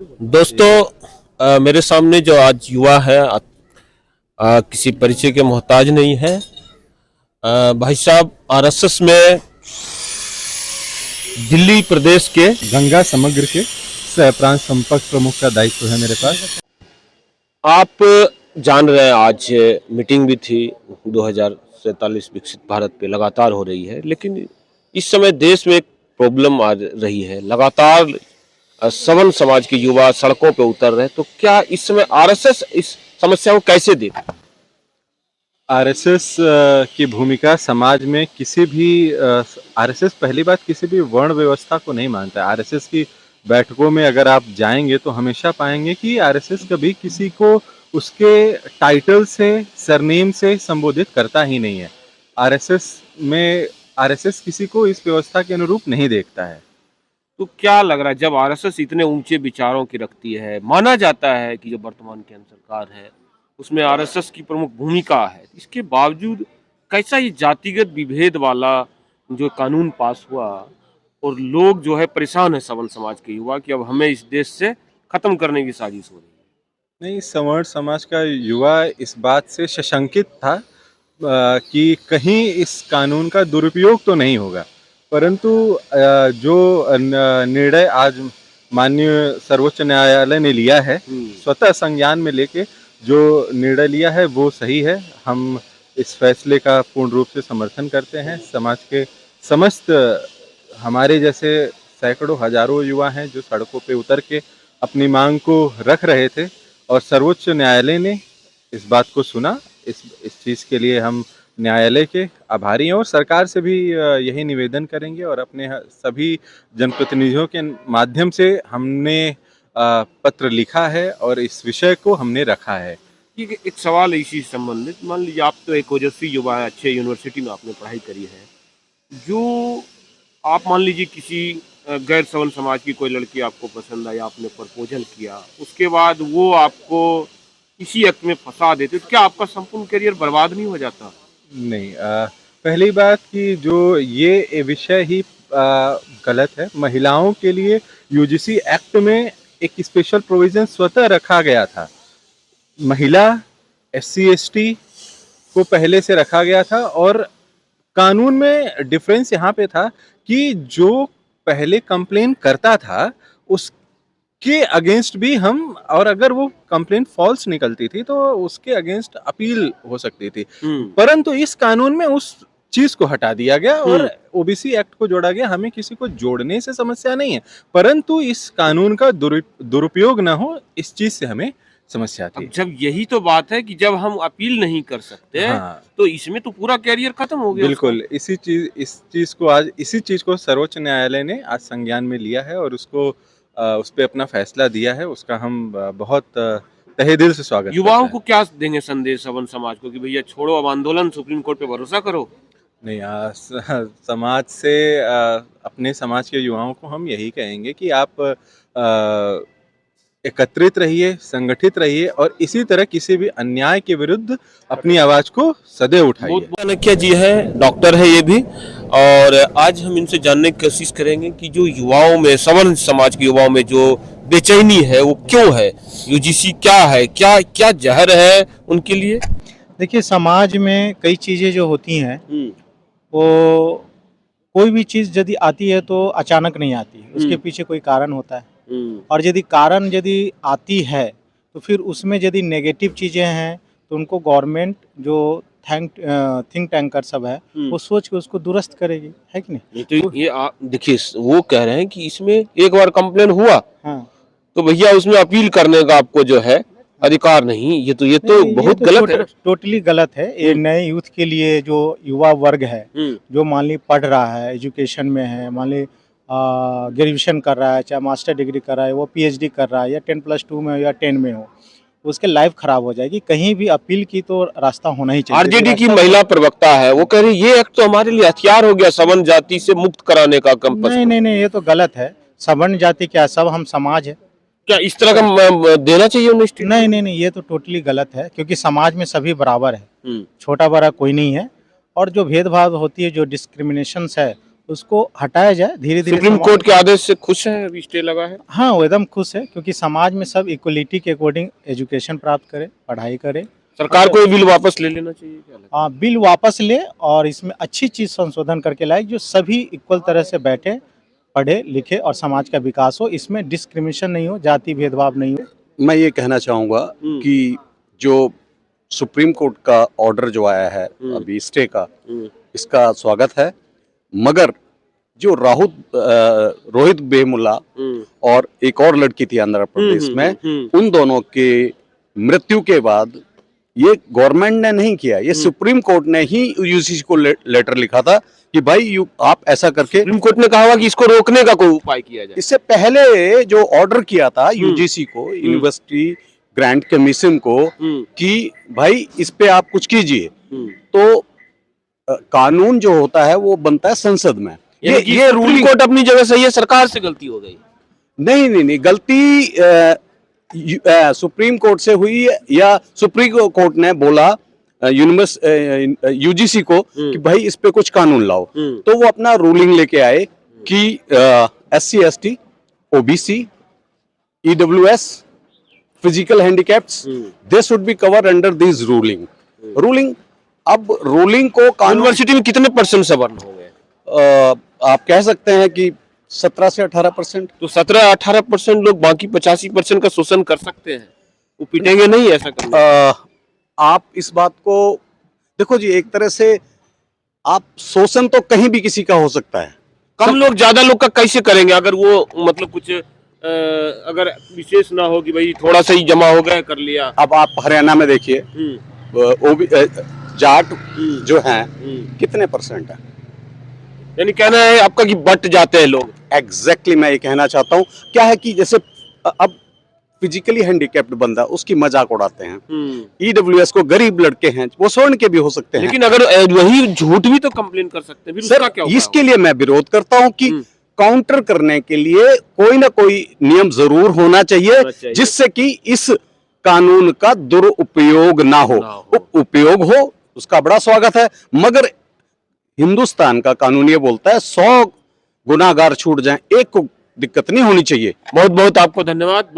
दोस्तों, मेरे सामने जो आज युवा है किसी परिचय के मोहताज नहीं है। भाई साहब आरएसएस में दिल्ली प्रदेश के गंगा समग्र के सह प्रांत संपर्क प्रमुख का दायित्व है मेरे पास। आप जान रहे हैं, आज मीटिंग भी थी 2047 विकसित भारत पे लगातार हो रही है, लेकिन इस समय देश में एक प्रॉब्लम आ रही है। लगातार सवर्ण समाज के युवा सड़कों पे उतर रहे हैं, तो क्या इस समय आरएसएस इस समस्या को कैसे देखता है? आरएसएस की भूमिका समाज में किसी भी आरएसएस पहली बात किसी भी वर्ण व्यवस्था को नहीं मानता है। आरएसएस की बैठकों में अगर आप जाएंगे तो हमेशा पाएंगे कि आरएसएस कभी किसी को उसके टाइटल से, सरनेम से संबोधित करता ही नहीं है। आरएसएस किसी को इस व्यवस्था के अनुरूप नहीं देखता है। तो क्या लग रहा है, जब आरएसएस इतने ऊंचे विचारों की रखती है, माना जाता है कि जो वर्तमान केंद्र सरकार है उसमें आरएसएस की प्रमुख भूमिका है, इसके बावजूद कैसा ये जातिगत विभेद वाला जो कानून पास हुआ और लोग जो है परेशान है, सवर्ण समाज के युवा, कि अब हमें इस देश से खत्म करने की साजिश हो रही है? नहीं, सवर्ण समाज का युवा इस बात से सशंकित था कि कहीं इस कानून का दुरुपयोग तो नहीं होगा, परंतु जो निर्णय आज माननीय सर्वोच्च न्यायालय ने लिया है, स्वतः संज्ञान में लेके जो निर्णय लिया है वो सही है। हम इस फैसले का पूर्ण रूप से समर्थन करते हैं। समाज के समस्त हमारे जैसे सैकड़ों हजारों युवा हैं जो सड़कों पे उतर के अपनी मांग को रख रहे थे और सर्वोच्च न्यायालय ने इस बात को सुना। इस चीज़ के लिए हम न्यायालय के आभारी हैं और सरकार से भी यही निवेदन करेंगे और अपने सभी जनप्रतिनिधियों के माध्यम से हमने पत्र लिखा है और इस विषय को हमने रखा है। ये एक सवाल है इसी से संबंधित। मान लीजिए आप तो एक ओजस्वी युवा है, अच्छे यूनिवर्सिटी में आपने पढ़ाई करी है, जो आप मान लीजिए किसी गैर सवर्ण समाज की कोई लड़की आपको पसंद आई, आपने प्रपोजल किया, उसके बाद वो आपको इसी एक्ट में फंसा देते, तो क्या आपका संपूर्ण करियर बर्बाद नहीं हो जाता? नहीं, पहली बात कि जो ये विषय ही गलत है। महिलाओं के लिए यूजीसी एक्ट में एक स्पेशल प्रोविजन स्वतः रखा गया था। महिला, एससी एसटी को पहले से रखा गया था और कानून में डिफरेंस यहाँ पे था कि जो पहले कंप्लेन करता था उसके अगेंस्ट भी हम, और अगर वो कंप्लेन फॉल्स निकलती थी तो उसके अगेंस्ट अपील हो सकती थी। परंतु इस कानून में उस चीज को हटा दिया गया और ओबीसी एक्ट को जोड़ा गया। हमें किसी को जोड़ने से समस्या नहीं है, परंतु इस कानून का दुरुपयोग ना हो, इस चीज से हमें समस्या थी। जब यही तो बात है कि जब हम अपील नहीं कर सकते, हाँ, तो इसमें तो पूरा कैरियर खत्म हो गया। बिल्कुल। इस चीज को सर्वोच्च न्यायालय ने आज संज्ञान में लिया है और उसको उस पे अपना फैसला दिया है। उसका हम बहुत तहे दिल से स्वागत करते हैं। युवाओं को क्या देंगे संदेश सवर्ण समाज को कि भैया छोड़ो अब आंदोलन, सुप्रीम कोर्ट पे भरोसा करो? नहीं, समाज से अपने समाज के युवाओं को हम यही कहेंगे कि आप एकत्रित रहिए, संगठित रहिए और इसी तरह किसी भी अन्याय के विरुद्ध अपनी आवाज को सदैव उठाइए। चाणक्य जी है, डॉक्टर है ये भी, और आज हम इनसे जानने की कोशिश करेंगे कि जो युवाओं में, सवर्ण समाज के युवाओं में जो बेचैनी है वो क्यों है, यूजीसी क्या है, क्या क्या जहर है उनके लिए? देखिए, समाज में कई चीज़ें जो होती हैं वो, कोई भी चीज़ यदि आती है तो अचानक नहीं आती, उसके पीछे कोई कारण होता है। और यदि आती है तो फिर उसमें यदि नेगेटिव चीज़ें हैं तो उनको गवर्नमेंट जो थिंक टैंकर सब है वो सोच के उसको दुरुस्त करेगी, है कि नहीं? तो ये देखिए, वो कह रहे हैं कि इसमें एक बार कंप्लेन हुआ, हाँ, तो भैया उसमें अपील करने का आपको जो है अधिकार नहीं। ये तो बहुत गलत है। टोटली गलत है। ये नए यूथ के लिए जो युवा वर्ग है, जो मान ली पढ़ रहा है, एजुकेशन में है, मान ली ग्रेजुएशन कर रहा है, चाहे मास्टर डिग्री कर रहा है, वो पीएचडी कर रहा है, या 10+2 में हो या 10 में हो, उसके लाइफ खराब हो जाएगी। कहीं भी अपील की तो रास्ता होना ही चाहिए। आरजेडी की महिला प्रवक्ता है, वो कह रही ये एक्ट तो हमारे लिए हथियार हो गया सवर्ण जाति से मुक्त कराने का कंपस। नहीं, ये तो गलत है। सवर्ण जाति क्या, सब हम समाज है। क्या इस तरह का देना चाहिए उन्हें? नहीं, ये तो टोटली गलत है, क्योंकि समाज में सभी बराबर है, छोटा बड़ा कोई नहीं है। और जो भेदभाव होती है, जो डिस्क्रिमिनेशंस है, उसको हटाया जाए धीरे धीरे। सुप्रीम कोर्ट के आदेश से खुश है, अभी स्टे लगा है? हाँ, वो एकदम खुश है, क्योंकि समाज में सब इक्वलिटी के अकॉर्डिंग एजुकेशन प्राप्त करे, पढ़ाई करे। सरकार को ये बिल वापस ले लेना चाहिए, क्या लगता है? बिल वापस ले और इसमें अच्छी चीज संशोधन करके लाए, जो सभी इक्वल तरह से बैठे, पढ़े लिखे और समाज का विकास हो, इसमें डिस्क्रिमिनेशन नहीं हो, जाति भेदभाव नहीं हो। मैं ये कहना चाहूँगा कि जो सुप्रीम कोर्ट का ऑर्डर जो आया है अभी स्टे का, इसका स्वागत है, मगर जो रोहित वेमुला और एक और लड़की थी आंध्र प्रदेश में, उन दोनों के मृत्यु के बाद ये गवर्नमेंट ने नहीं किया, ये सुप्रीम कोर्ट ने ही यूजीसी को लेटर लिखा था कि भाई आप ऐसा करके। सुप्रीम कोर्ट ने कहा कि इसको रोकने का कोई उपाय किया जाए। इससे पहले जो ऑर्डर किया था यूजीसी को, यूनिवर्सिटी ग्रांट कमीशन को, कि भाई इस पे आप कुछ कीजिए, तो कानून जो होता है वो बनता है संसद में। ये रूलिंग कोर्ट अपनी जगह सही है, सरकार से गलती हो गई? नहीं, गलती सुप्रीम कोर्ट से हुई या सुप्रीम कोर्ट ने बोला यूजीसी को कि भाई इस पे कुछ कानून लाओ, तो वो अपना रूलिंग लेके आए कि SC ST OBC EWS physical handicaps they should be cover under this ruling. अब रूलिंग को यूनिवर्सिटी में कितने % सवर्ण हो गए? आप कह सकते हैं कि 17 से 18%। तो 17-18% लोग बाकी 85% का शोषण कर सकते हैं, वो पिटेंगे नहीं ऐसा करना? आप इस बात को देखो जी, एक तरह से आप शोषण तो कहीं भी किसी का हो सकता है। कम लोग ज्यादा लोग का कैसे करेंगे? अगर वो मतलब कुछ अगर विशेष ना हो कि भाई थोड़ा सा ही जमा हो गया कर लिया। अब आप हरियाणा में देखिए, जाट जो हैं कितने % है? यानी कहना है आपका कि बट जाते हैं लोग। एग्जैक्टली मैं ये कहना चाहता हूँ। क्या है कि जैसे अब फिजिकली हैंडीकैप्ड बंदा, उसकी मजाक उड़ाते हैं। EWS को गरीब लड़के हैं, वो स्वर्ण के भी हो सकते हैं, लेकिन अगर वही झूठ भी तो कंप्लेन कर सकते हैं, फिर उसका क्या होगा? इसके लिए मैं विरोध करता हूँ कि काउंटर करने के लिए कोई ना कोई नियम जरूर होना चाहिए, जिससे कि इस कानून का दुरुपयोग ना हो। उपयोग हो उसका बड़ा स्वागत है, मगर हिंदुस्तान का कानून ये बोलता है 100 गुनाहगार छूट जाएं, एक को दिक्कत नहीं होनी चाहिए। बहुत बहुत आपको धन्यवाद।